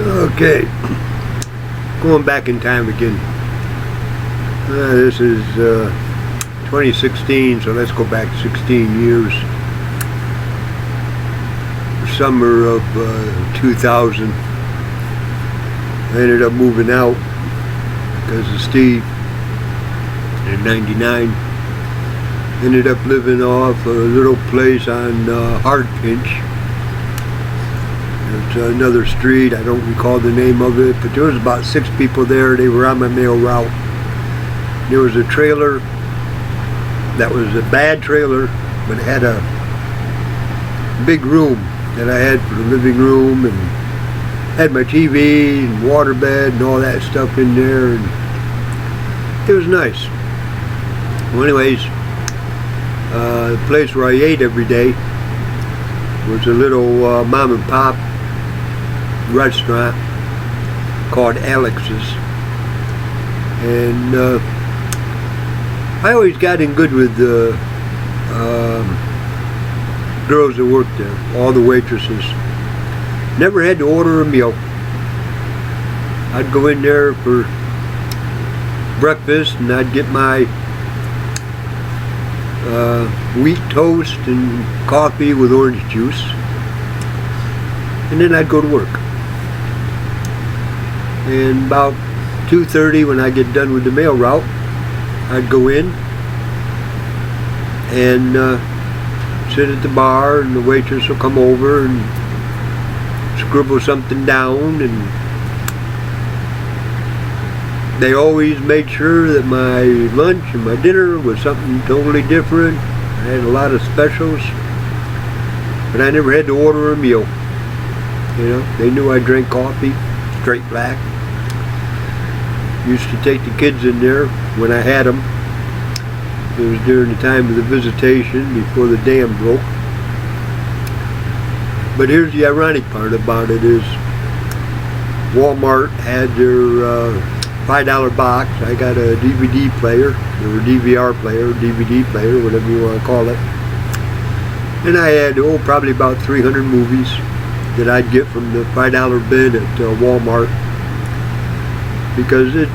Okay, going back in time again. This is 2016, so let's go back 16 years. Summer of 2000, I ended up moving out because of Steve. In '99, ended up living off a little place on Hardpinch. It's another street, I don't recall the name of it, but there was about 6 people there. They were on my mail route. There was a trailer that was a bad trailer, but it had a big room that I had for the living room, and had my TV and waterbed and all that stuff in there, and it was nice. Well, anyways, the place where I ate every day was a little mom and pop restaurant called Alex's, and I always got in good with the girls that worked there, all the waitresses. Never had to order a meal. I'd go in there for breakfast and I'd get my wheat toast and coffee with orange juice, and then I'd go to work. And about 2:30, when I get done with the mail route, I'd go in and sit at the bar, and the waitress will come over and scribble something down, and they always made sure that my lunch and my dinner was something totally different. I had a lot of specials, but I never had to order a meal. You know, they knew I drank coffee, straight black. Used to take the kids in there when I had them. It was during the time of the visitation, before the dam broke. But here's the ironic part about it is Walmart had their $5 box. I got a DVD player, or DVR player, DVD player, whatever you want to call it. And I had, probably about 300 movies that I'd get from the $5 bin at Walmart. Because it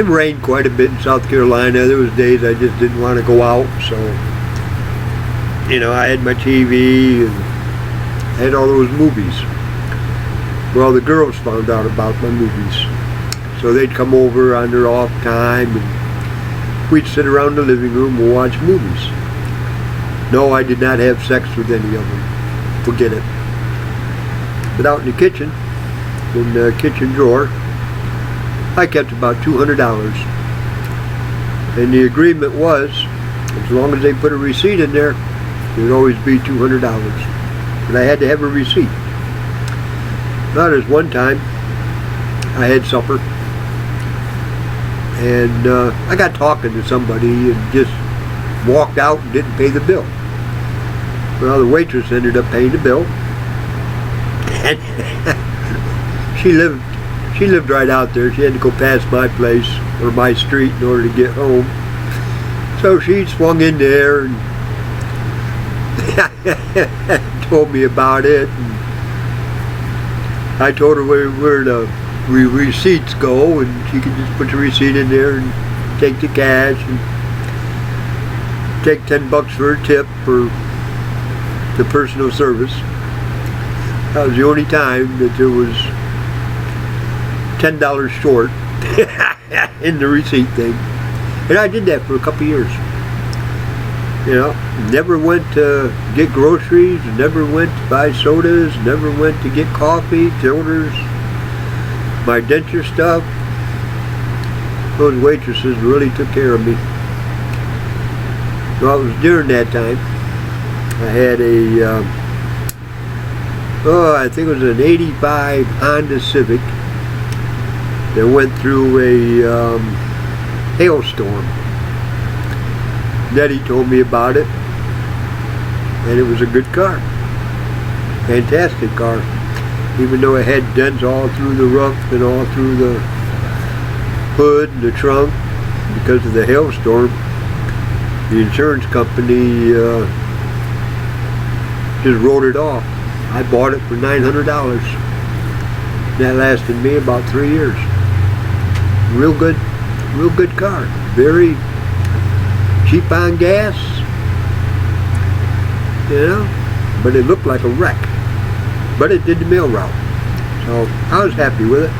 rained quite a bit in South Carolina. There was days I just didn't want to go out, so, you know, I had my TV and I had all those movies. Well, the girls found out about my movies, so they'd come over on their off time and we'd sit around the living room and watch movies. No, I did not have sex with any of them. Forget it. But out in the kitchen, in the kitchen drawer, I kept about $200. And the agreement was, as long as they put a receipt in there, it would always be $200. But I had to have a receipt. Now, there's one time I had supper, and I got talking to somebody and just walked out and didn't pay the bill. Well, the waitress ended up paying the bill. And she lived right out there. She had to go past my place, or my street, in order to get home. So she swung in there and told me about it. And I told her where the receipts go, and she could just put the receipt in there and take the cash and take $10 for a tip for the personal service. That was the only time that there was $10 short in the receipt thing. And I did that for a couple years. You know, never went to get groceries, never went to buy sodas, never went to get coffee, filters, my denture stuff. Those waitresses really took care of me. Well, it was during that time I had a I think it was an '85 Honda Civic that went through a hailstorm. Nettie told me about it, and it was a good car. Fantastic car. Even though it had dents all through the roof and all through the hood and the trunk because of the hailstorm, the insurance company just wrote it off. I bought it for $900. That lasted me about 3 years. Real good car. Very cheap on gas, you know, but it looked like a wreck. But it did the mail route, so I was happy with it.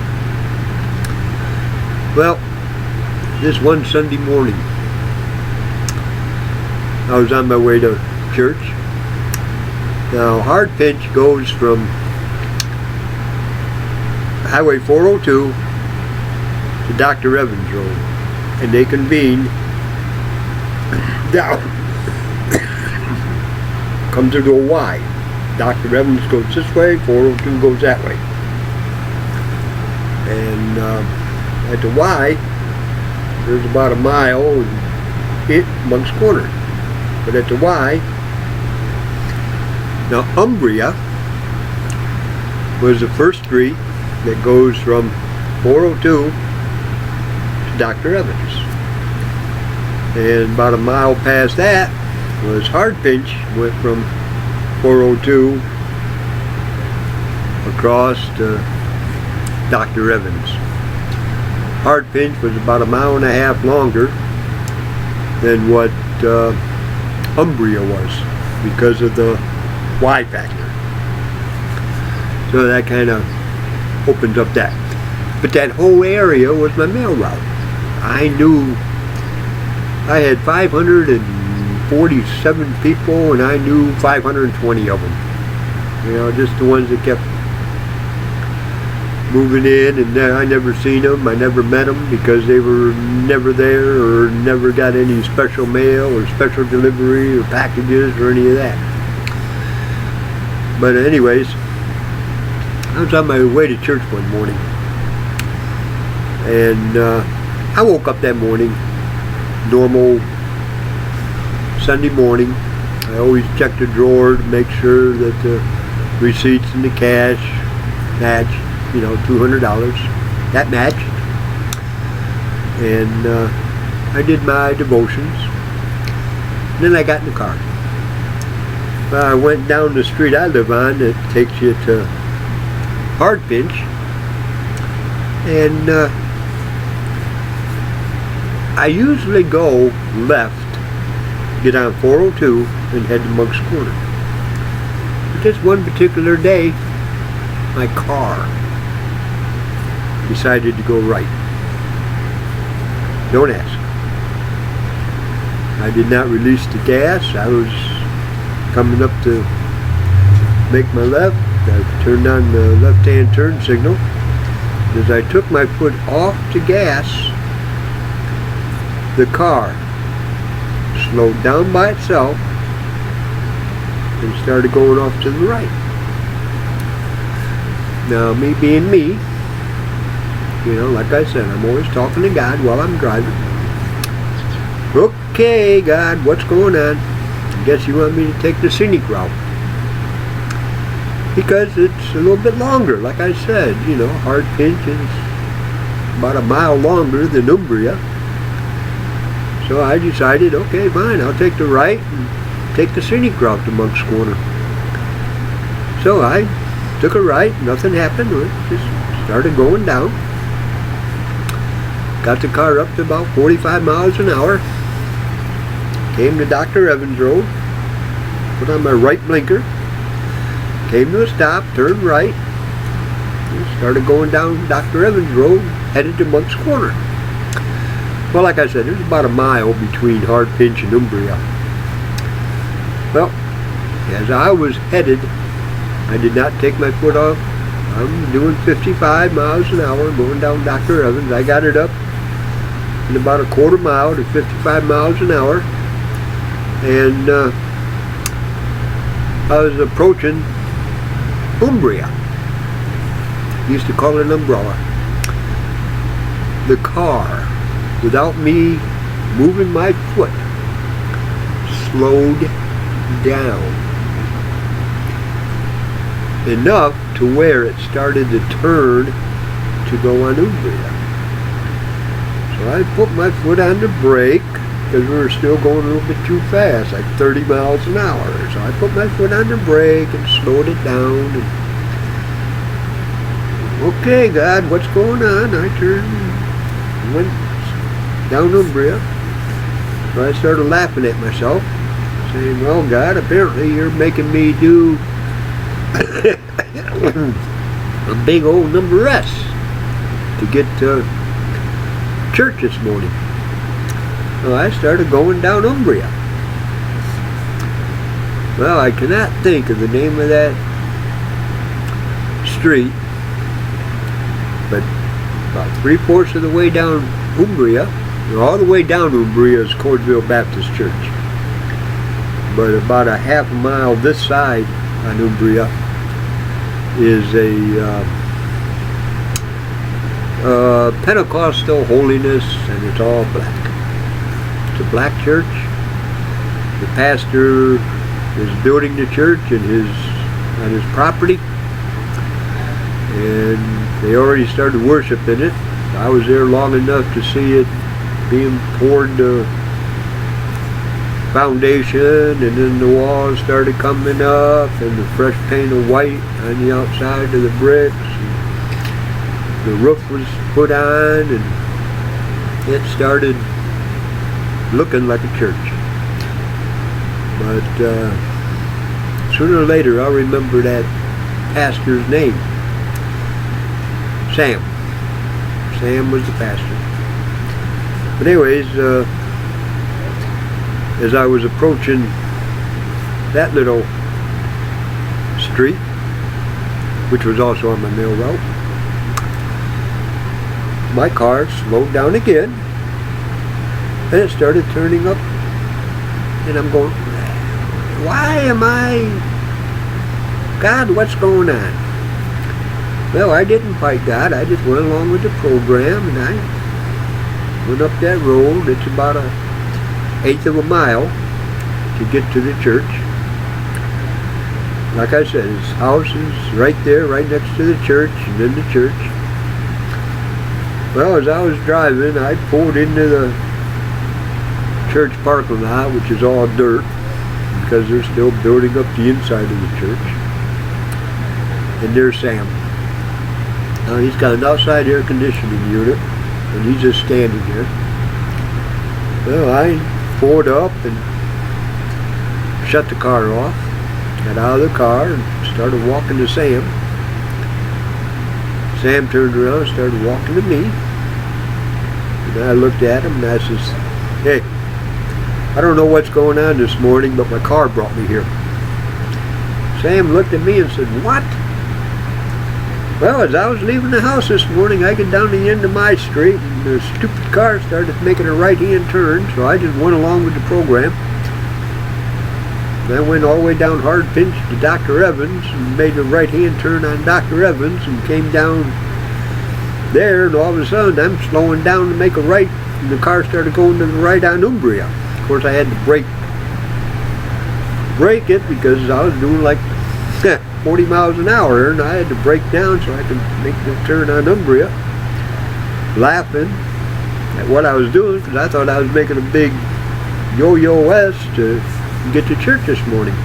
Well, this one Sunday morning, I was on my way to church. Now, Hard Pinch goes from Highway 402 to Dr. Evans Road, and they convene down, come to a Y. Dr. Evans goes this way, 402 goes that way. And at the Y, there's about a mile and Moncks Corner. But at the Y, now Umbria was the first street that goes from 402 to Dr. Evans. And about a mile past that was Hard Pinch, went from 402 across to Dr. Evans. Hard Pinch was about a mile and a half longer than what Umbria was because of the Y factor. So that kind of opens up that. But that whole area was my mail route. I knew I had 547 people, and I knew 520 of them. You know, just the ones that kept moving in, and I never seen them. I never met them because they were never there or never got any special mail or special delivery or packages or any of that. But anyways, I was on my way to church one morning, and I woke up that morning, normal Sunday morning. I always check the drawer to make sure that the receipts and the cash match, you know, $200. That matched. And I did my devotions. And then I got in the car. I went down the street I live on that takes you to Hard Pinch. And I usually go left, get on 402, and head to Moncks Corner. But this one particular day, my car decided to go right. Don't ask. I did not release the gas. I was coming up to make my left. I turned on the left-hand turn signal. As I took my foot off the gas, the car slowed down by itself and started going off to the right. Now, me being me, you know, like I said, I'm always talking to God while I'm driving. Okay, God, what's going on? I guess you want me to take the scenic route. Because it's a little bit longer, like I said, you know, Hard Pinch is about a mile longer than Umbria. So I decided, okay, fine, I'll take the right and take the scenic route to Moncks Corner. So I took a right, nothing happened, it just started going down. Got the car up to about 45 miles an hour. Came to Dr. Evans Road, put on my right blinker, came to a stop, turned right, and started going down Dr. Evans Road, headed to Moncks Corner. Well, like I said, there's about a mile between Hard Pinch and Umbria. Well, as I was headed, I did not take my foot off. I'm doing 55 miles an hour going down Dr. Evans. I got it up in about a quarter mile to 55 miles an hour. And I was approaching Umbria. Used to call it an umbrella. The car, without me moving my foot, slowed down enough to where it started to turn to go on Umbria. So I put my foot on the brake because we were still going a little bit too fast, like 30 miles an hour. So I put my foot on the brake and slowed it down. And Okay, God, what's going on? I turned and went down Umbria. So I started laughing at myself, saying, well, God, apparently you're making me do a big old number S to get to church this morning. So I started going down Umbria. Well, I cannot think of the name of that street, but about 3/4 of the way down Umbria, or all the way down Umbria, is Cordville Baptist Church. But about a half a mile this side on Umbria is a Pentecostal holiness, and it's all black. It's a black church. The pastor is building the church on his property, and they already started worship in it. I was there long enough to see it being poured the foundation, and then the walls started coming up, and the fresh paint of white on the outside of the bricks. The roof was put on, and it started looking like a church. But sooner or later I'll remember that pastor's name. Sam. Sam was the pastor. But anyways, as I was approaching that little street, which was also on my mail route, my car slowed down again, and it started turning up, and I'm going, why am I, God, what's going on? Well, I didn't fight God. I just went along with the program, and I went up that road. It's about 1/8 of a mile to get to the church. Like I said, his house is right there, right next to the church, and then the church. Well, as I was driving, I pulled into the church parking lot, which is all dirt, because they're still building up the inside of the church. And there's Sam. Now he's got an outside air conditioning unit, and he's just standing there. Well, I pulled up and shut the car off, got out of the car, and started walking to Sam. Sam turned around and started walking to me. And I looked at him and I says, hey, I don't know what's going on this morning, but my car brought me here. Sam looked at me and said, what? Well, as I was leaving the house this morning, I get down to the end of my street, and the stupid car started making a right-hand turn, so I just went along with the program. And I went all the way down Hard Pinch to Dr. Evans, and made a right-hand turn on Dr. Evans, and came down there, and all of a sudden I'm slowing down to make a right, and the car started going to the right on Umbria. Of course, I had to brake it, because I was doing like 40 miles an hour, and I had to brake down so I could make the turn on Umbria, laughing at what I was doing, because I thought I was making a big yo-yo west to get to church this morning.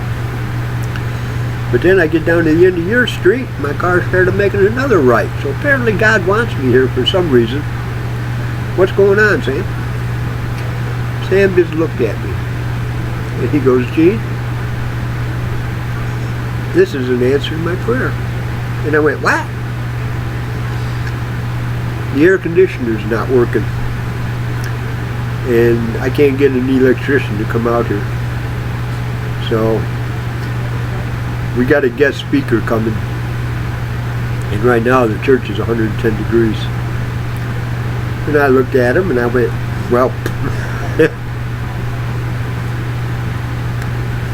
But then I get down to the end of your street, my car started making another right. So apparently God wants me here for some reason. What's going on, Sam? Sam just looked at me, and he goes, Gene, this isn't answering my prayer. And I went, what? The air conditioner's not working, and I can't get an electrician to come out here. So we got a guest speaker coming, and right now the church is 110 degrees. And I looked at him and I went, well,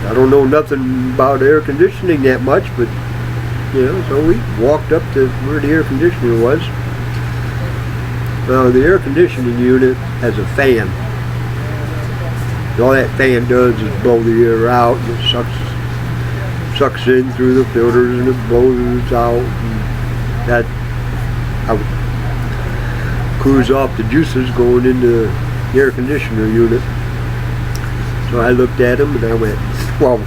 I don't know nothing about air conditioning that much, but so we walked up to where the air conditioner was. Now the air conditioning unit has a fan. All that fan does is blow the air out, and it sucks in through the filters, and it blows out, and that cools off the juices going into the air conditioner unit. So I looked at him and I went, well,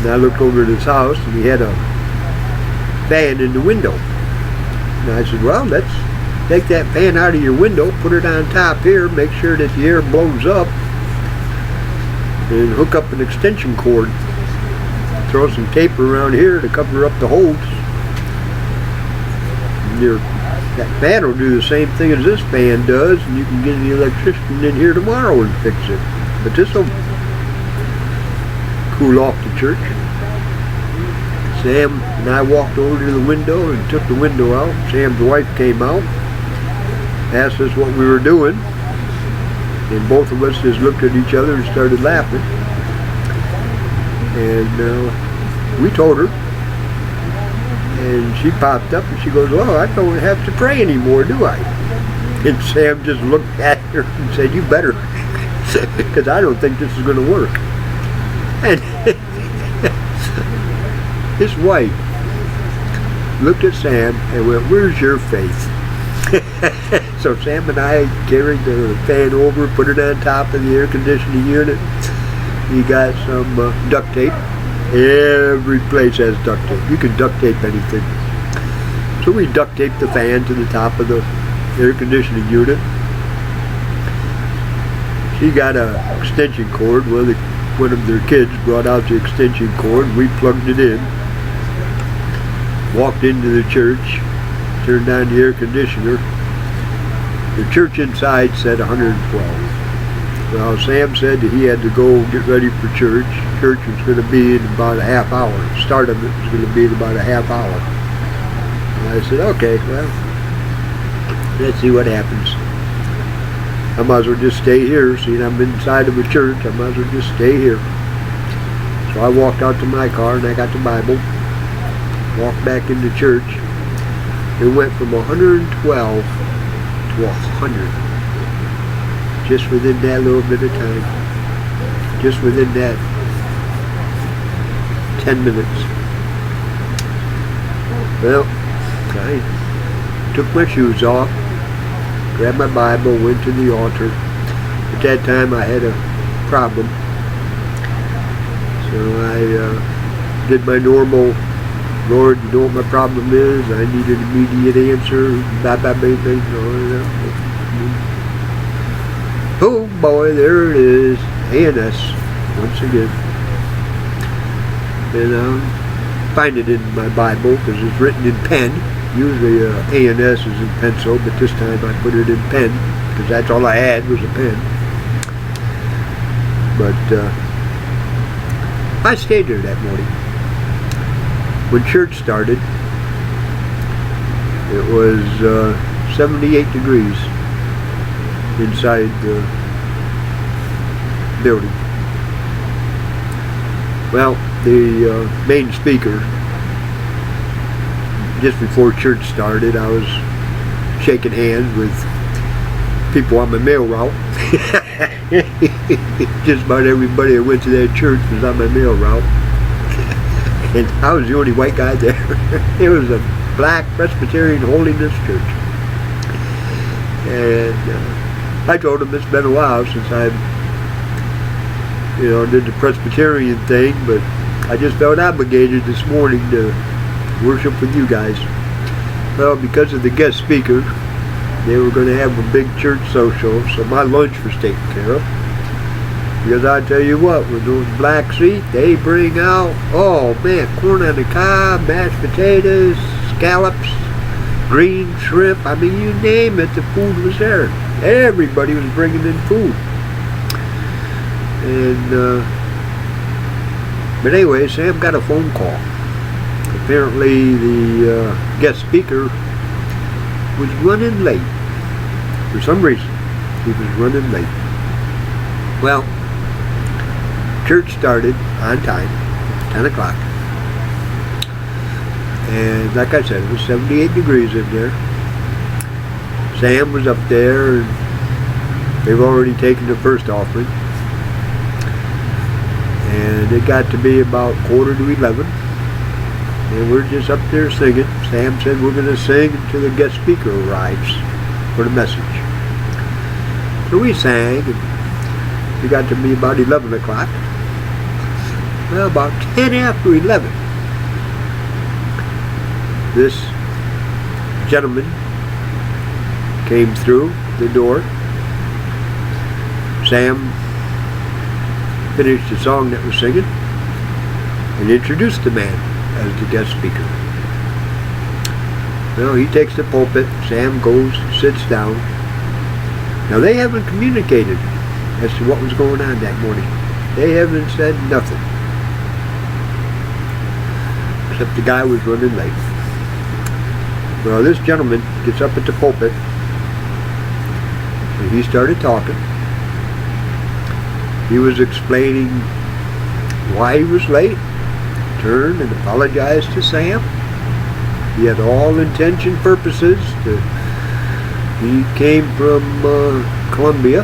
and I looked over at his house, and he had a fan in the window. And I said, well, let's take that fan out of your window, put it on top here, make sure that the air blows up, and hook up an extension cord. Throw some tape around here to cover up the holes. That fan will do the same thing as this fan does, and you can get the electrician in here tomorrow and fix it. But this will cool off the church. Sam and I walked over to the window and took the window out. Sam's wife came out, asked us what we were doing, and both of us just looked at each other and started laughing. And we told her, and she popped up and she goes, "Oh, I don't have to pray anymore, do I?" And Sam just looked at her and said, "You better, because I don't think this is going to work." And his wife looked at Sam and went, "Where's your faith?" So Sam and I carried the fan over, put it on top of the air conditioning unit. He got some duct tape. Every place has duct tape. You can duct tape anything. So we duct taped the fan to the top of the air conditioning unit. She got an extension cord. One of their kids brought out the extension cord. We plugged it in. Walked into the church. Turned on the air conditioner. The church inside said 112. Well, Sam said that he had to go get ready for church. Church was going to be in about a half hour. The start of it was going to be in about a half hour. And I said, okay, well, let's see what happens. I might as well just stay here. See, I'm inside of a church. I might as well just stay here. So I walked out to my car and I got the Bible. Walked back into church. It went from 112 to 100. Just within that little bit of time. Just within that 10 minutes. Well, I took my shoes off, grabbed my Bible, went to the altar. At that time I had a problem. So I did my normal, "Lord, you know what my problem is? I need an immediate answer." Blah, blah, blah, blah. Oh boy, there it is, A&S, once again. And find it in my Bible because it's written in pen. Usually A&S is in pencil, but this time I put it in pen because that's all I had was a pen. But I stayed there that morning. When church started, it was 78 degrees inside the building. Well, the main speaker, just before church started, I was shaking hands with people on my mail route. Just about everybody that went to that church was on my mail route. And I was the only white guy there. It was a black Presbyterian Holiness Church. And I told him it's been a while since I, did the Presbyterian thing, but I just felt obligated this morning to worship with you guys. Well, because of the guest speaker, they were going to have a big church social, so my lunch was taken care of. Because I tell you what, with those Black Seat, they bring out, oh man, corn on the cob, mashed potatoes, scallops, green shrimp. I mean, you name it, the food was there. Everybody was bringing in food. And, but anyway, Sam got a phone call. Apparently the guest speaker was running late. For some reason, he was running late. Well, church started on time, 10 o'clock. And like I said, it was 78 degrees in there. Sam was up there, and they've already taken the first offering. And it got to be about 11:15. And we're just up there singing. Sam said we're going to sing until the guest speaker arrives for the message. So we sang, and it got to be about 11 o'clock. Well, about 10 after 11. this gentleman came through the door. Sam finished the song that was singing and introduced the man as the guest speaker. Well, he takes the pulpit, Sam goes, sits down. Now they haven't communicated as to what was going on that morning. They haven't said nothing. Except the guy was running late. Well, this gentleman gets up at the pulpit and he started talking. He was explaining why he was late, turned and apologized to Sam. He had all intention purposes he came from Columbia.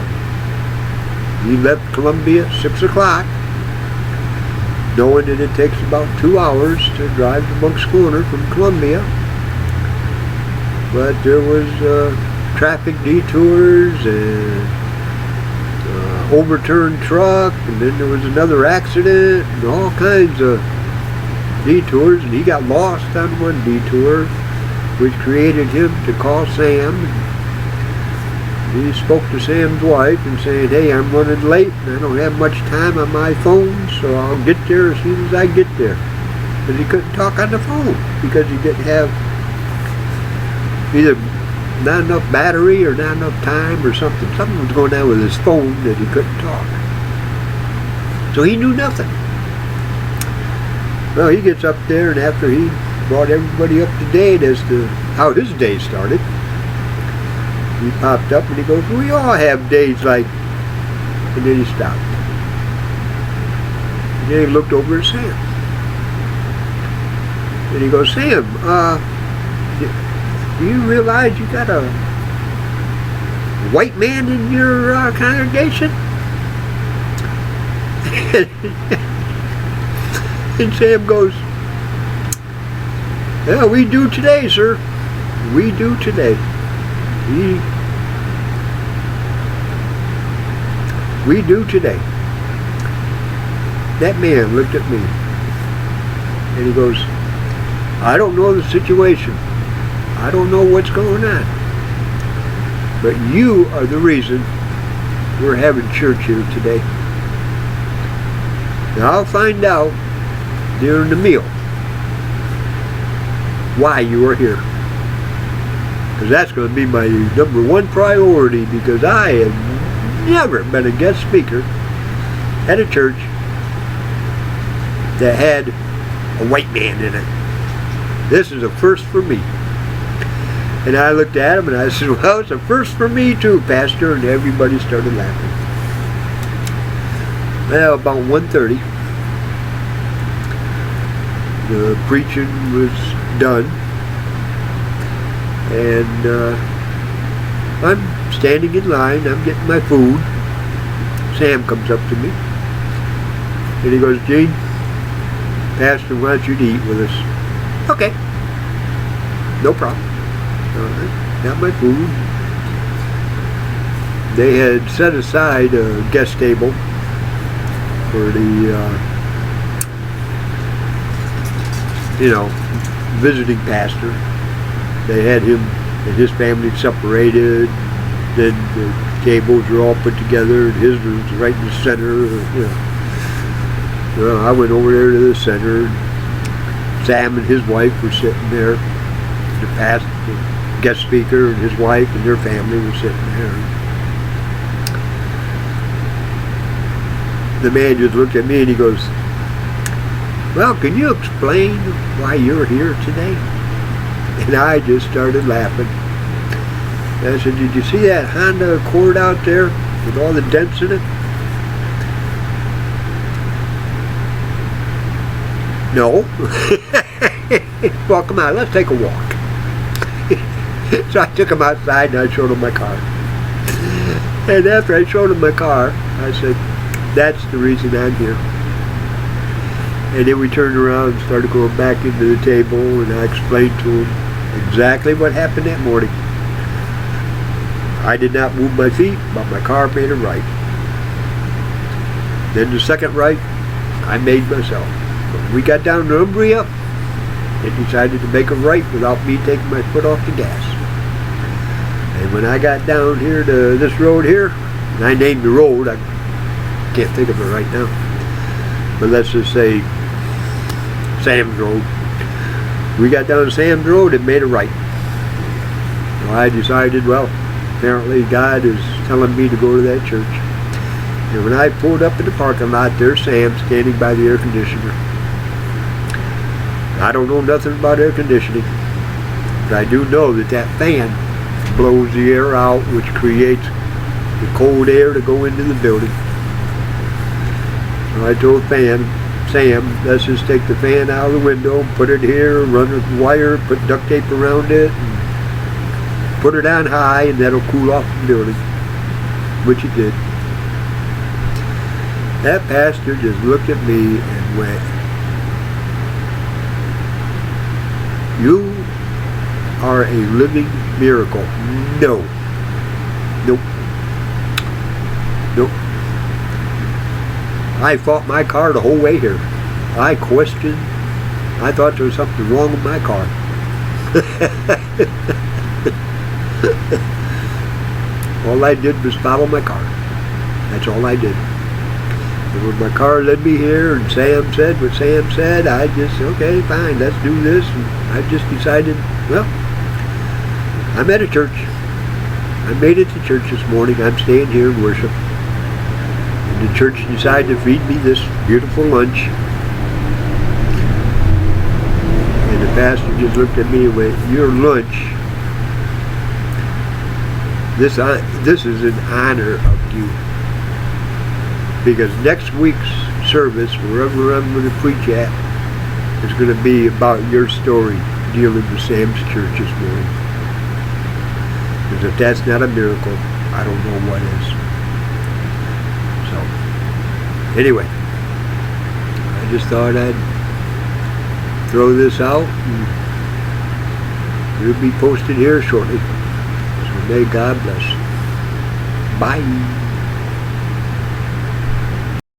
He left Columbia at 6 o'clock, knowing that it takes about 2 hours to drive to Moncks Corner from Columbia. But there was traffic detours and overturned truck, and then there was another accident and all kinds of detours, and he got lost on one detour, which created him to call Sam. He spoke to Sam's wife and saying, "Hey, I'm running late and I don't have much time on my phone, so I'll get there as soon as I get there." But he couldn't talk on the phone because he didn't have either not enough battery or not enough time or something. Something was going on with his phone that he couldn't talk. So he knew nothing. Well, he gets up there, and after he brought everybody up to date as to how his day started, he popped up and he goes, "We all have days like," and then he stopped. And then he looked over at Sam. And he goes, "Sam, do you realize you got a white man in your congregation?" And Sam goes, "Yeah, we do today, sir. We do today. We do today." That man looked at me and he goes, "I don't know the situation. I don't know what's going on. But you are the reason we're having church here today. Now I'll find out during the meal why you are here. Because that's going to be my number one priority, because I have never been a guest speaker at a church that had a white man in it. This is a first for me." And I looked at him and I said, "Well, it's a first for me too, Pastor." And everybody started laughing. Well, about 1:30, the preaching was done. And I'm standing in line, I'm getting my food. Sam comes up to me and he goes, "Gene, Pastor wants you to eat with us." "Okay, no problem." Got my food. They had set aside a guest table for the visiting pastor. They had him and his family separated. Then the tables were all put together, and his room's right in the center. Well, I went over there to the center. Sam and his wife were sitting there. The guest speaker and his wife and their family were sitting there. The man just looked at me and he goes, "Well, can you explain why you're here today?" And I just started laughing. And I said, "Did you see that Honda Accord out there with all the dents in it?" "No." "Well, come on, let's take a walk." So I took him outside and I showed him my car. And after I showed him my car, I said, "That's the reason I'm here." And then we turned around and started going back into the table, and I explained to him exactly what happened that morning. I did not move my feet, but my car made a right. Then the second right, I made myself. When we got down to Umbria, It decided to make a right without me taking my foot off the gas. And when I got down here to this road here, and I named the road, I can't think of it right now, but let's just say Sam's Road. We got down to Sam's Road and made a right. So I decided, well, apparently God is telling me to go to that church. And when I pulled up in the parking lot, there's Sam standing by the air conditioner. I don't know nothing about air conditioning, but I do know that that fan blows the air out, which creates the cold air to go into the building. So I told Sam, let's just take the fan out of the window, put it here, run a wire, put duct tape around it, and put it on high, and that'll cool off the building, which it did. That pastor just looked at me and went, "You are a living miracle." No. Nope. Nope. I fought my car the whole way here. I questioned. I thought there was something wrong with my car. All I did was follow my car. That's all I did. And when my car led me here and Sam said what Sam said, I just, okay, fine, let's do this. And I just decided, well, I'm at a church. I made it to church this morning. I'm staying here and worship. And the church decided to feed me this beautiful lunch. And the pastor just looked at me and went, "Your lunch, this is in honor of you. Because next week's service, wherever I'm going to preach at, is going to be about your story dealing with Sam's church this morning. Because if that's not a miracle, I don't know what is." So, anyway, I just thought I'd throw this out, and it'll be posted here shortly. So may God bless. Bye.